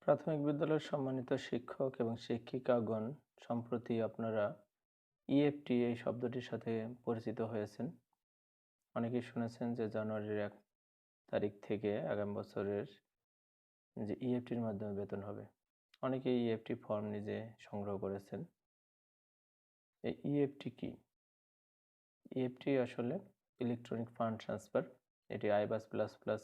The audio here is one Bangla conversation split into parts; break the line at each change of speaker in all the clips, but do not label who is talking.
প্রাথমিক বিদ্যালয়ের সম্মানিত শিক্ষক এবং শিক্ষিকাগণ, সম্প্রতি আপনারা ইএফটি এই শব্দটির সাথে পরিচিত হয়েছেন। অনেকেই শুনেছেন যে জানুয়ারির 1 তারিখ থেকে আগামী বছরের যে ইএফটির মাধ্যমে বেতন হবে। অনেকেই ইএফটি ফর্ম নিজে সংগ্রহ করেছেন। এই ইএফটি কি? ইএফটি আসলে ইলেকট্রনিক ফান্ড ট্রান্সফার। এটি আইবাস প্লাস প্লাস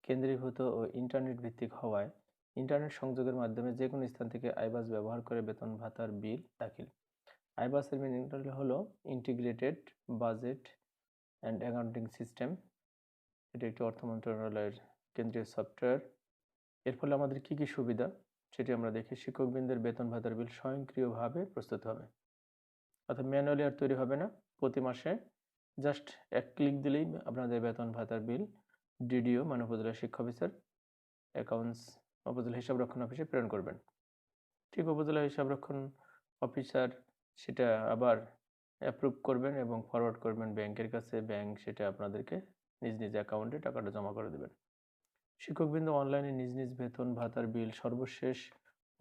কেন্দ্রীভূত ও ইন্টারনেট ভিত্তিক হওয়ায় ইন্টারনেট সংযোগের মাধ্যমে যে কোনো স্থান থেকে আইবাস ব্যবহার করে বেতন ভাতার বিল দাখিল। আইবাসের মিনিং হলো integrated budget and accounting system. এটি একটি অর্থ মন্ত্রণালয়ের কেন্দ্রীয় সফটওয়্যার। এর ফলে আমাদের কি কি সুবিধা সেটি আমরা দেখি। শিক্ষকবৃন্দের বেতন ভাতার বিল স্বয়ংক্রিয়ভাবে প্রস্তুত হবে, অর্থাৎ ম্যানুয়ালি আর তৈরি হবে না। প্রতি মাসে জাস্ট এক ক্লিক দিলেই আপনাদের বেতন ভাতার বিল ডিডিও মানে উপজেলা শিক্ষা অফিসার অ্যাকাউন্টস উপজেলা হিসাবরক্ষণ অফিসে প্রেরণ করবেন। ঠিক উপজেলা হিসাবরক্ষণ অফিসার সেটা আবার অ্যাপ্রুভ করবেন এবং ফরওয়ার্ড করবেন ব্যাংকের কাছে। ব্যাংক সেটা আপনাদেরকে নিজ নিজ অ্যাকাউন্টে টাকাটা জমা করে দেবেন। শিক্ষকবৃন্দ অনলাইনে নিজ নিজ বেতন ভাতার বিল সর্বশেষ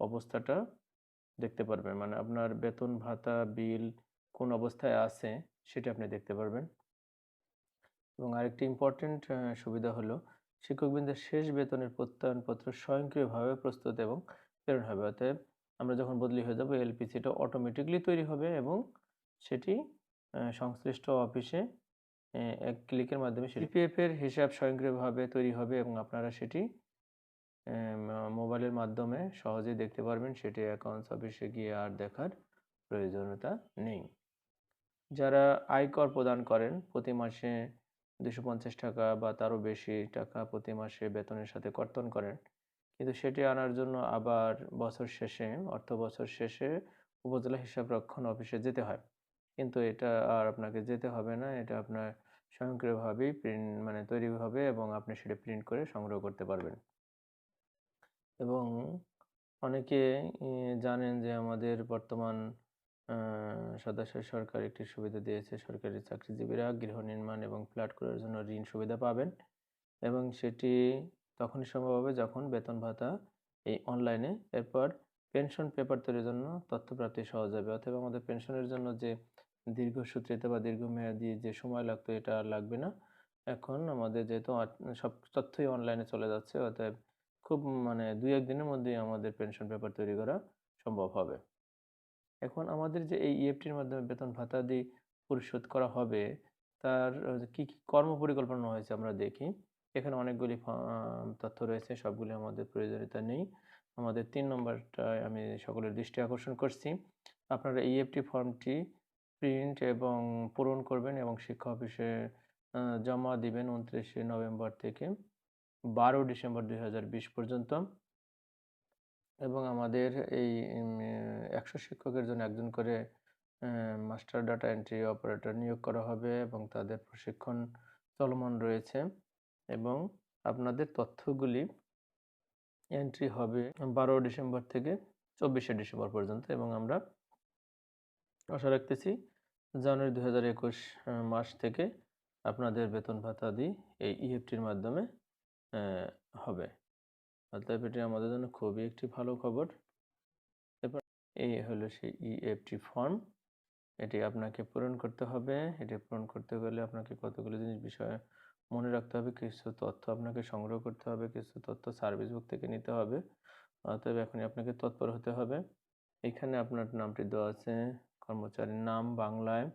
অবস্থাটা দেখতে পারবেন, মানে আপনার বেতন ভাতা বিল কোন অবস্থায় আছে সেটা আপনি দেখতে পারবেন। এবং আরেকটি ইম্পর্টেন্ট সুবিধা হলো শিক্ষকবৃন্দের শেষ বেতনের প্রত্যয়নপত্র স্বয়ংক্রিয়ভাবে প্রস্তুত এবং প্রেরণ হবে। অতএব আমরা যখন বদলি হয়ে যাব এলপিসিটা অটোমেটিকলি তৈরি হবে এবং সেটি সংশ্লিষ্ট অফিসে এক ক্লিকের মাধ্যমে ইপিএফ এর হিসাব স্বয়ংক্রিয়ভাবে তৈরি হবে এবং আপনারা সেটি মোবাইলের মাধ্যমে সহজেই দেখতে পারবেন। সেটি অ্যাকাউন্টস অফিসে গিয়ে আর দেখার প্রয়োজনীয়তা নেই। যারা আয়কর প্রদান করেন প্রতি মাসে 250 টাকা বা তারও বেশি টাকা প্রতি মাসে বেতনের সাথে কর্তন করেন, কিন্তু সেটি আনার জন্য আবার বছর শেষে অর্থ বছর শেষে উপজেলা হিসাবরক্ষণ অফিসে যেতে হয়। কিন্তু এটা আর আপনাকে যেতে হবে না, এটা আপনার স্বয়ংক্রিয়ভাবেই তৈরি হবে এবং আপনি সেটা প্রিন্ট করে সংগ্রহ করতে পারবেন। এবং অনেকে জানেন যে আমাদের বর্তমান সদস্য সরকার একটি সুবিধা দিয়েছে। সরকারি চাকরিজীবীরা গৃহ নির্মাণ এবং ফ্ল্যাট ক্রয়ের জন্য ঋণ সুবিধা পাবেন এবং সেটি তখনই সম্ভব হবে যখন বেতন ভাতা এই অনলাইনে। এরপর পেনশন পেপার তৈরির জন্য তথ্য প্রাপ্তি সহজ হবে। অথবা আমাদের পেনশনের জন্য যে দীর্ঘসূত্রিতা বা দীর্ঘমেয়াদী যে সময় লাগতো এটা আর লাগবে না। এখন আমাদের যেহেতু সব তথ্যই অনলাইনে চলে যাচ্ছে, অতএব খুব 2-1 দিনের মধ্যেই আমাদের পেনশন পেপার তৈরি করা সম্ভব হবে। এখন আমাদের যে এই ইএফটির মাধ্যমে বেতন ভাতাদি পরিশোধ করা হবে তার কি কি কর্মপরিকল্পনা হয়েছে আমরা দেখি। এখানে অনেকগুলি তথ্য রয়েছে, সবগুলি আমাদের প্রয়োজনীয়তা নেই। আমাদের 3 নম্বরটায় আমি সকলের দৃষ্টি আকর্ষণ করছি। আপনারা ইএফটি ফর্মটি প্রিন্ট এবং পূরণ করবেন এবং শিক্ষা অফিসে জমা দিবেন 29শে নভেম্বর থেকে 12 ডিসেম্বর 2020 পর্যন্ত। এবং আমাদের এই 100 শিক্ষকের জন্য একজন করে মাস্টার ডাটা এন্ট্রি অপারেটর নিয়োগ করা হবে এবং তাদের প্রশিক্ষণ চলমান রয়েছে। এবং আপনাদের তথ্যগুলি এন্ট্রি হবে 12 ডিসেম্বর থেকে 24শে ডিসেম্বর পর্যন্ত এবং আমরা আশা রাখতেছি জানুয়ারি 2021 মাস থেকে আপনাদের বেতন ভাতাদি এই ইএফটির মাধ্যমে হবে। অতএব এটি আমাদের জন্য খুবই একটি ভালো খবর। এরপর এই হলো সেই ইএফটি ফর্ম। এটি আপনাকে পূরণ করতে হবে। এটি পূরণ করতে গেলে আপনাকে কতগুলো বিষয় মনে রাখতে হবে। কিছু তথ্য আপনাকে সংগ্রহ করতে হবে, কিছু তথ্য সার্ভিস বুক থেকে নিতে হবে। অতএব এখনই আপনাকে তৎপর হতে হবে। এখানে আপনার নামটি দেওয়া আছে, কর্মচারীর নাম বাংলায়,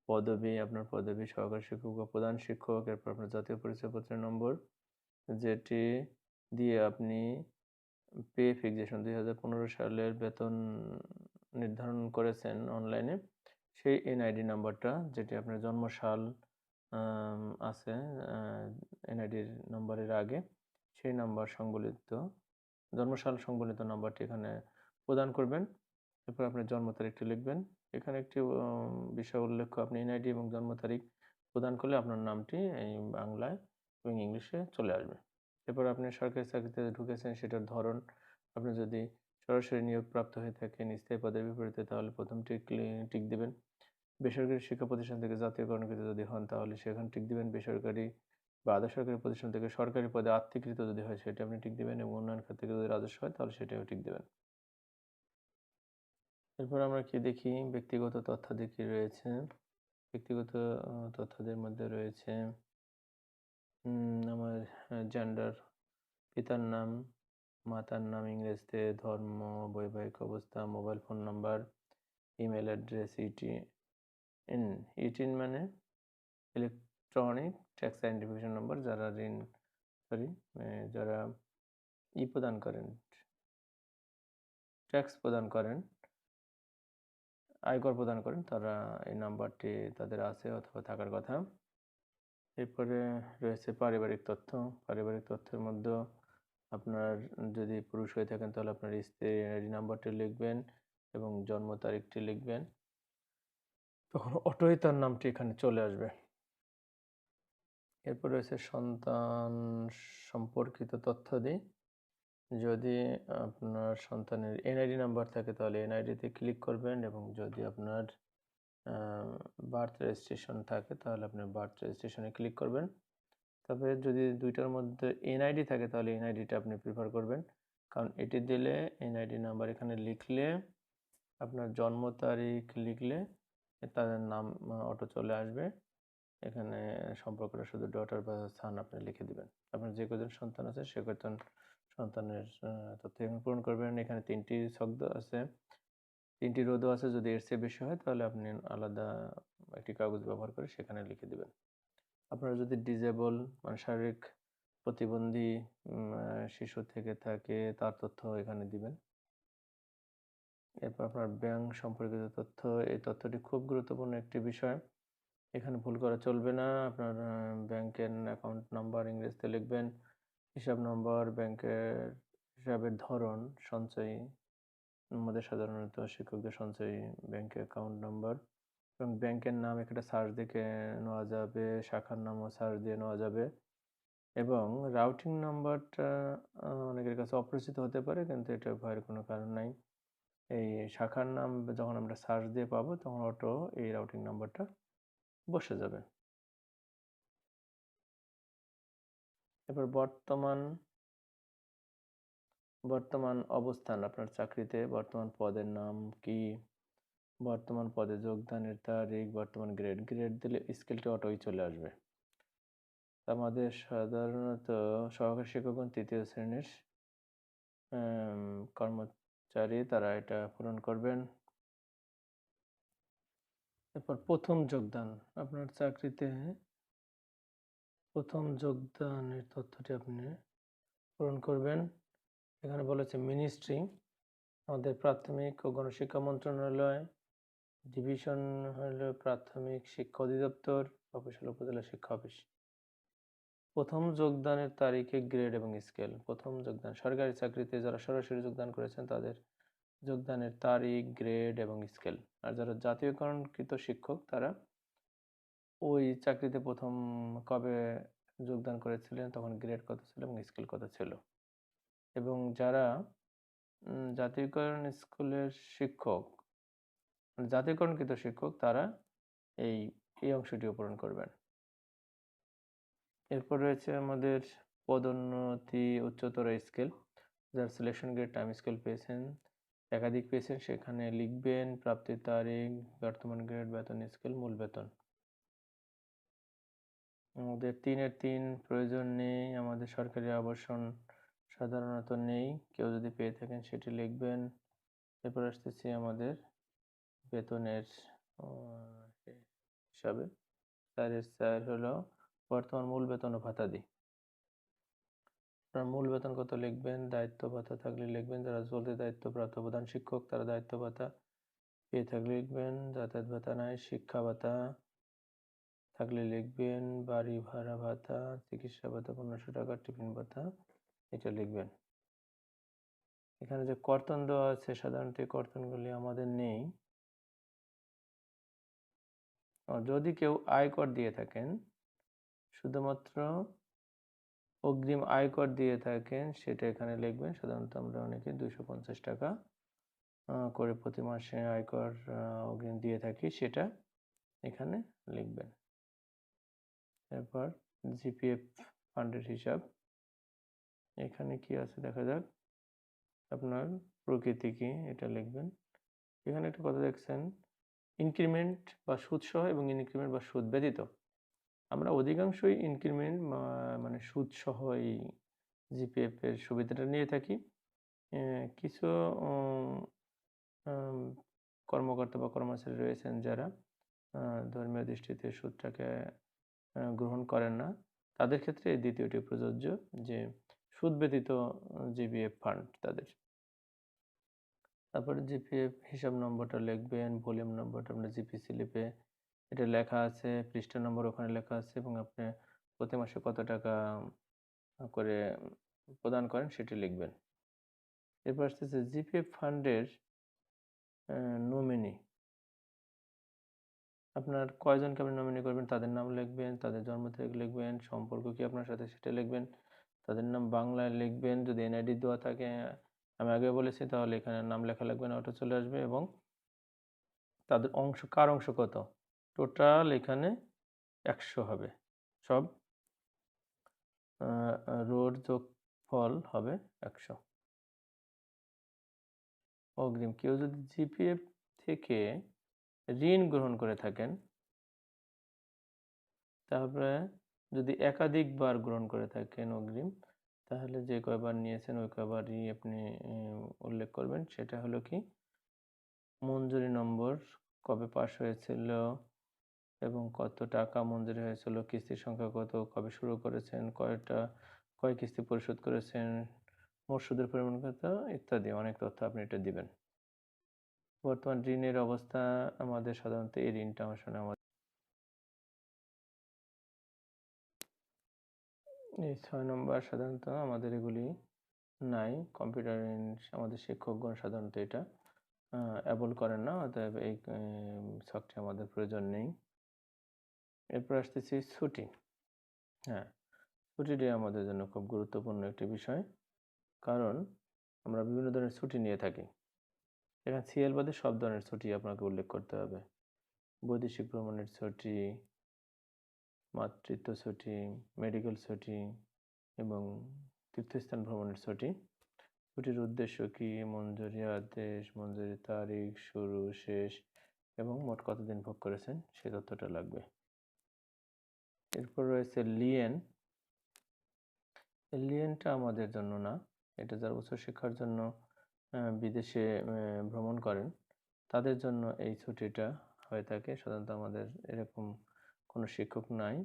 পদবি, আপনার পদবি সহকারী শিক্ষক বা প্রধান শিক্ষক, এরপর আপনার জাতীয় পরিচয়পত্রের নম্বর যেটি দিয়ে আপনি পে ফিক্সেশন 2015 সালের বেতন নির্ধারণ করেছেন অনলাইনে, সেই এনআইডি নাম্বারটা যেটি আপনার জন্মসাল আছে এনআইডির নাম্বারের আগে, সেই নাম্বার সংবলিত জন্মসাল সংবলিত নাম্বারটি এখানে প্রদান করবেন। এরপর আপনার জন্ম তারিখটি লিখবেন। এখানে একটি বিষয় উল্লেখ্য, আপনি এনআইডি এবং জন্ম তারিখ প্রদান করলে আপনার নামটি এই বাংলায় এবং ইংলিশে চলে আসবে। এরপর আপনি সরকারি চাকরিতে ঢুকেছেন সেটার ধরন, আপনি যদি সরাসরি নিয়োগপ্রাপ্ত হয়ে থাকেন স্থায়ী পদের বিপরীতে তাহলে প্রথমটি টিক দিবেন। বেসরকারি শিক্ষা প্রতিষ্ঠান থেকে জাতীয়করণকৃত যদি হন তাহলে সেখানে টিক দিবেন। বেসরকারি বা আধা সরকারি প্রতিষ্ঠান থেকে সরকারি পদে আত্মীকৃত যদি হয় সেটা আপনি টিক দেবেন, এবং উন্নয়ন খাত থেকে যদি রাজস্ব হয় তাহলে সেটাও টিক দেবেন। এরপর আমরা কি দেখি, ব্যক্তিগত তথ্যাদি কি রয়েছে। ব্যক্তিগত তথ্যদের মধ্যে রয়েছে আমার জেন্ডার, পিতার নাম, মাতার নাম ইংরেজিতে, ধর্ম, বৈবাহিক অবস্থা, mobile phone number, email address, e-TIN মানে ইলেকট্রনিক ট্যাক্স আইডেন্টিফিকেশন নাম্বার। যারা যারা প্রদান করেন, ট্যাক্স প্রদান করেন, আয়কর প্রদান করেন, তারা এই নাম্বারটি তাদের আছে অথবা থাকার কথা। এরপরে রয়েছে পারিবারিক তথ্য। পারিবারিক তথ্যের মধ্যে আপনার যদি পুরুষ হয়ে থাকেন তাহলে আপনার স্ত্রীর এনআইডি নাম্বারটি লিখবেন এবং জন্ম তারিখটি লিখবেন, তখন অটোই তার নামটি এখানে চলে আসবে। এরপর রয়েছে সন্তান সম্পর্কিত তথ্যাদি। যদি আপনার সন্তানের এনআইডি নাম্বার থাকে তাহলে এনআইডিতে ক্লিক করবেন, এবং যদি আপনার বার্থ রেজিস্ট্রেশন থাকে তাহলে আপনি বার্থ রেজিস্ট্রেশনে ক্লিক করবেন। তবে যদি দুইটার মধ্যে এনআইডি থাকে তাহলে এনআইডিটা আপনি প্রিফার করবেন, কারণ এটি দিলে এনআইডি নাম্বার এখানে লিখলে, আপনার জন্ম তারিখ লিখলে তাদের নাম অটো চলে আসবে। এখানে সম্পর্কটা শুধু ডটার বা সান আপনি লিখে দিবেন। আপনার যে কজন সন্তান আছে সে কজন সন্তানের তথ্য এখানে পূরণ করবেন। এখানে 3টি ছক আছে, 3টি রোধও আছে। যদি এর চেয়ে বেশি হয় তাহলে আপনি আলাদা একটি কাগজ ব্যবহার করে সেখানে লিখে দিবেন। আপনারা যদি ডিজেবল মানে শারীরিক প্রতিবন্ধী শিশু থেকে থাকে তার তথ্য এখানে দিবেন। এরপর আপনার ব্যাংক সম্পর্কিত তথ্য, এই তথ্যটি খুব গুরুত্বপূর্ণ একটি বিষয়, এখানে ভুল করা চলবে না। আপনার ব্যাংকের অ্যাকাউন্ট নাম্বার ইংরেজিতে লিখবেন, হিসাব নম্বর, ব্যাংকের হিসাবের ধরন, সঞ্চয়ী, আমাদের সাধারণত শিক্ষকদের সঞ্চয়ী ব্যাংক অ্যাকাউন্ট নাম্বার, এবং ব্যাংকের নাম এখানে সার্চ দিয়ে নেওয়া যাবে, শাখার নামও সার্চ দিয়ে নেওয়া যাবে। এবং রাউটিং নাম্বারটা অনেকের কাছে অপরিচিত হতে পারে, কিন্তু এটা ভয়ের কোনো কারণ নাই। এই শাখার নাম যখন আমরা সার্চ দিয়ে পাবো তখন অটো এই রাউটিং নাম্বারটা বসে যাবে। এরপর বর্তমান অবস্থান, আপনার চাকরিতে বর্তমান পদের নাম কি, বর্তমান পদে যোগদানের তারিখ, বর্তমান গ্রেড দিলে স্কেলটি অটোই চলে আসবে। আমাদের সাধারণত সহকারী শিক্ষকগণ 3য় শ্রেণীর কর্মচারী, তারা এটা পূরণ করবেন। এরপর প্রথম যোগদান, আপনার চাকরিতে প্রথম যোগদানের তথ্যটি আপনি পূরণ করবেন। এখানে বলেছে মিনিস্ট্রি, আমাদের প্রাথমিক ও গণশিক্ষা মন্ত্রণালয়, ডিভিশন হলো প্রাথমিক শিক্ষা অধিদপ্তর, অফিস হলো উপজেলা শিক্ষা অফিস। প্রথম যোগদানের তারিখে গ্রেড এবং স্কেল। প্রথম যোগদান সরকারি চাকরিতে যারা সরাসরি যোগদান করেছেন তাদের যোগদানের তারিখ, গ্রেড এবং স্কেল। আর যারা জাতীয়করণকৃত শিক্ষক তারা ওই চাকরিতে প্রথম কবে যোগদান করেছিলেন তখন গ্রেড কত ছিল এবং স্কেল কত ছিল। এবং যারা জাতীয়করণ স্কুলের শিক্ষক, জাতীয়করণকৃত শিক্ষক, তারা এই অংশটিও পূরণ করবেন। এরপর রয়েছে আমাদের পদোন্নতি উচ্চতর স্কেল, যারা সিলেকশন গ্রেড টাইম স্কেল পেয়েছেন, একাধিক পেয়েছেন, সেখানে লিখবেন প্রাপ্তির তারিখ, বর্তমান গ্রেড, বেতন স্কেল, মূল বেতন। আমাদের 3-এর 3 প্রয়োজন নেই, আমাদের সরকারি আবাসন সাধারণত নেই, কেউ যদি পেয়ে থাকেন সেটি লিখবেন। এরপর আসতেছি আমাদের বেতনের হিসাবে, 4-এর 4 হলো বর্তমান মূল বেতন ও ভাতাদি। আপনার মূল বেতন কত লিখবেন, দায়িত্ব ভাতা থাকলে লিখবেন, যারা চলতি দায়িত্বপ্রাপ্ত প্রধান শিক্ষক তারা দায়িত্ব ভাতা পেয়ে থাকলে লিখবেন, যাতায়াত ভাতা নাই, শিক্ষা ভাতা থাকলে লিখবেন, বাড়ি ভাড়া ভাতা, চিকিৎসা ভাতা 1500 টাকা, টিফিন ভাতা, এটা লিখবেন। এখানে যে কর্তন দেওয়া আছে সাধারণত এই কর্তনগুলি আমাদের নেই। যদি কেউ আয়কর দিয়ে থাকেন, শুধুমাত্র অগ্রিম আয়কর দিয়ে থাকেন সেটা এখানে লিখবেন। সাধারণত আমরা অনেকে 250 টাকা করে প্রতি মাসে আয়কর অগ্রিম দিয়ে থাকি, সেটা এখানে লিখবেন। এরপর জিপিএফ ফান্ডের হিসাব। এখানে কি আছে দেখা যাক। আপনার প্রকৃতি কি এটা লিখবেন। এখানে একটা কথা দেখছেন, ইনক্রিমেন্ট বা সুদ সহ এবং ইনক্রিমেন্ট বা সুদ ব্যতীত। আমরা অধিকাংশই ইনক্রিমেন্ট মানে সুদ সহ এই জিপিএফ এর সুবিধাটা নিয়ে থাকি। কিছু কর্মকর্তা বা কর্মচারী রয়েছেন যারা ধর্মীয় দৃষ্টিতে সুদটাকে গ্রহণ করেন না, তাদের ক্ষেত্রে এই দ্বিতীয়টি প্রযোজ্য, যে সুদ ব্যতীত জিপিএফ ফান্ড তাদের। তারপরে জিপিএফ হিসাব নম্বরটা লিখবেন, ভলিউম নম্বরটা আপনার জিপি স্লিপে এটা লেখা আছে, পৃষ্ঠা নম্বর ওখানে লেখা আছে, এবং আপনি প্রতি মাসে কত টাকা করে প্রদান করেন সেটি লিখবেন। এরপর আসতেছে জিপিএফ ফান্ডের নমিনি। আপনার কয়জনকে আপনি নমিনি করবেন তাদের নাম লিখবেন, তাদের জন্ম তারিখ লিখবেন, সম্পর্ক কি আপনার সাথে সেটা লিখবেন, তাদের নাম বাংলায় লিখবেন, যদি এনআইডি দেওয়া থাকে আমি আগে বলেছি তাহলে এখানে নাম লেখা লাগবে না, অটো চলে আসবে, এবং তাদের অংশ কার অংশ কত, টোটাল এখানে 100 হবে, সব রোর যোগফল হবে 100। অগ্রিম, কেউ যদি জিপিএফ থেকে ঋণ গ্রহণ করে থাকেন, তারপরে যদি একাধিকবার গ্রহণ করে থাকেন অগ্রিম, তাহলে যে কয়বার নিয়েছেন ওই কয়বারই আপনি উল্লেখ করবেন। সেটা হলো কি, মঞ্জুরি নম্বর, কবে পাস হয়েছিল এবং কত টাকা মঞ্জুরি হয়েছিল, কিস্তির সংখ্যা কত, কবে শুরু করেছেন, কয় কিস্তি পরিশোধ করেছেন, মোট সুদের পরিমাণ কত ইত্যাদি অনেক তথ্য আপনি এটা দিবেন। বর্তমান ঋণের অবস্থা, আমাদের সাধারণত এই ঋণটা আসলে এই 6 নম্বর সাধারণত আমাদের এগুলি নাই, কম্পিউটার আমাদের শিক্ষকগণ সাধারণত এটা অ্যাবল করেন না, অতএব এই ছকটি আমাদের প্রয়োজন নেই। এরপর আসতেছি ছুটি। হ্যাঁ, ছুটিটি আমাদের জন্য খুব গুরুত্বপূর্ণ একটি বিষয়, কারণ আমরা বিভিন্ন ধরনের ছুটি নিয়ে থাকি। এখানে সিএল বাদে সব ধরনের ছুটি আপনাকে উল্লেখ করতে হবে। বৈদেশিক ভ্রমণের ছুটি, মাতৃত্ব ছুটি, মেডিকেল ছুটি এবং তীর্থস্থান ভ্রমণের ছুটি। ছুটির উদ্দেশ্য কি, মঞ্জুরি আদেশ, মঞ্জুরি তারিখ, শুরু শেষ এবং মোট কতদিন ভোগ করেছেন সে তথ্যটা লাগবে। এরপর রয়েছে লিয়েন। লিয়েনটা আমাদের জন্য না, এটা যারা উচ্চশিক্ষার জন্য বিদেশে ভ্রমণ করেন তাদের জন্য এই ছুটিটা হয়ে থাকে। সাধারণত আমাদের এরকম কোনো শিক্ষক নাই,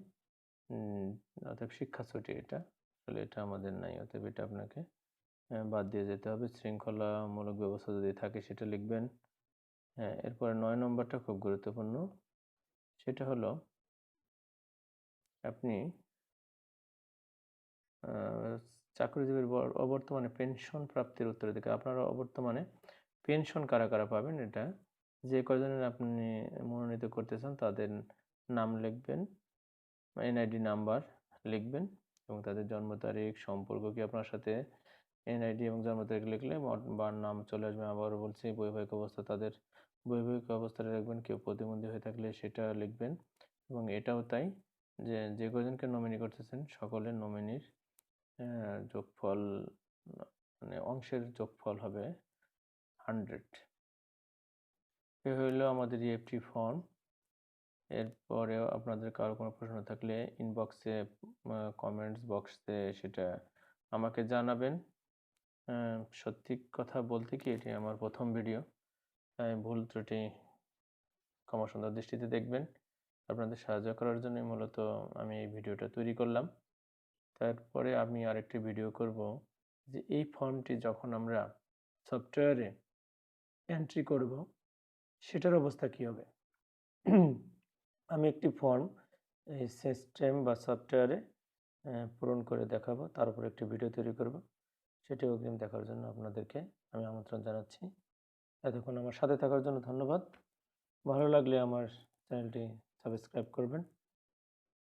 অতএব শিক্ষা ছুটি এটা, আসলে এটা আমাদের নাই, অতএব এটা আপনাকে বাদ দিয়ে যেতে হবে। শৃঙ্খলামূলক ব্যবস্থা যদি থাকে সেটা লিখবেন। হ্যাঁ, এরপরে 9 নম্বরটা খুব গুরুত্বপূর্ণ, সেটা হলো আপনি চাকরিজীবীর অবর্তমানে পেনশন প্রাপ্তির উত্তরাধিকার। আপনারা অবর্তমানে পেনশন কারা কারা পাবেন, এটা যে কয়জনের আপনি মনোনীত করতে চান তাদের নাম লিখবেন, এনআইডি নাম্বার লিখবেন এবং তাদের জন্ম তারিখ, সম্পর্ক কি আপনার সাথে, এনআইডি এবং জন্ম তারিখ লিখলে বা নাম চলে আসবে। আবারও বলছি, বৈবাহিক অবস্থা, তাদের বৈবাহিক অবস্থাটা লিখবেন, কেউ প্রতিবন্ধী হয়ে থাকলে সেটা লিখবেন, এবং এটাও তাই যে যে কয়জনকে নমিনি করতেছেন সকলের নমিনির যোগফল মানে অংশের যোগফল হবে 100। এ হইল আমাদের ইএফটি ফর্ম। এরপরেও আপনাদের কারো কোনো প্রশ্ন থাকলে ইনবক্সে, কমেন্টস বক্সে সেটা আমাকে জানাবেন। সত্যি কথা বলতে কি, এটি আমার প্রথম ভিডিও, তাই ভুল ত্রুটি ক্ষমা সুন্দর দৃষ্টিতে দেখবেন। আপনাদের সাহায্য করার জন্যই মূলত আমি এই ভিডিওটা তৈরি করলাম। তারপরে আমি আরেকটি ভিডিও করব যে এই ফর্মটি যখন আমরা সফটওয়্যারে এন্ট্রি করব সেটার অবস্থা কী হবে। আমি একটি ফর্ম এই সিস্টেম বা সফটওয়্যারে পূরণ করে দেখাবো, তার উপর একটি ভিডিও তৈরি করব, সেটি অগ্রিম দেখার জন্য আপনাদেরকে আমি আমন্ত্রণ জানাচ্ছি। এতক্ষণ আমার সাথে থাকার জন্য ধন্যবাদ। ভালো লাগলে আমার চ্যানেলটি সাবস্ক্রাইব করবেন।